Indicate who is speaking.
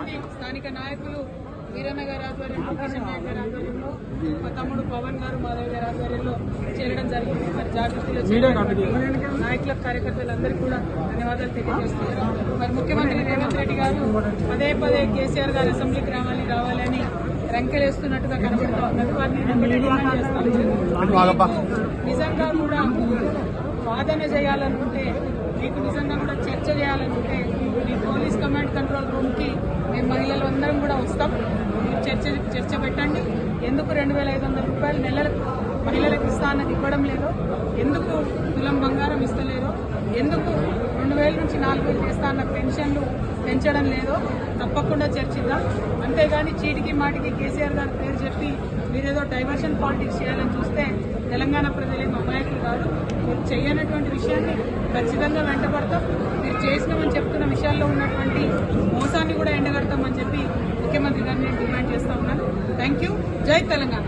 Speaker 1: మంది స్థానిక నాయకులు వీరన్న గారి ఆధ్వర్యంలో, కిషన్ నాయక్ గారి ఆధ్వర్యంలో, మా తమ్ముడు పవన్ గారు, మాధవ్ గారి ఆధ్వర్యంలో చేరడం జరిగింది. మరి జాగృతిలో నాయకులకు, కార్యకర్తలందరికీ కూడా ధన్యవాదాలు తెలియజేస్తున్నారు. మరి ముఖ్యమంత్రి రేవంత్ రెడ్డి గారు పదే పదే కేసీఆర్ గారు అసెంబ్లీకి రావాలని రంకెలేస్తున్నట్టుగా కనబడుతూ ఉన్నది. వారిని డిమాండ్ చేస్తాను. నిజంగా కూడా వాదన చేయాలనుకుంటే, మీకు నిజంగా కూడా చర్చ చేయాలనుకుంటే మీ పోలీస్ కమాండ్ కంట్రోల్ రూమ్కి మేము మహిళలు అందరం కూడా వస్తాం. మీరు చర్చ పెట్టండి. ఎందుకు 2,500 రూపాయలు నెలలకు మహిళలకు ఇస్తానని ఇవ్వడం లేదు, ఎందుకు తులం బంగారం ఇస్తలేరో, ఎందుకు 2,000 నుంచి 4,000 చేస్తా అన్న పెన్షన్లు పెంచడం లేదో తప్పకుండా చర్చిద్దాం. అంతేగాని చీటికి మాటికి కేసీఆర్ గారి పేరు చెప్పి మీరేదో డైవర్షన్ పాలిటిక్స్ చేయాలని చూస్తే తెలంగాణ ప్రజలేమో అమాయకులు కాదు. మీరు చేయనటువంటి విషయాన్ని ఖచ్చితంగా వెంటబడతాం. మీరు చేసినామని చెప్తున్న విషయాల్లో ఉన్నటువంటి మోసాన్ని కూడా ఎండగడతామని చెప్పి ముఖ్యమంత్రి గారిని నేను డిమాండ్ చేస్తా ఉన్నాను. Thank you. జై తెలంగాణ.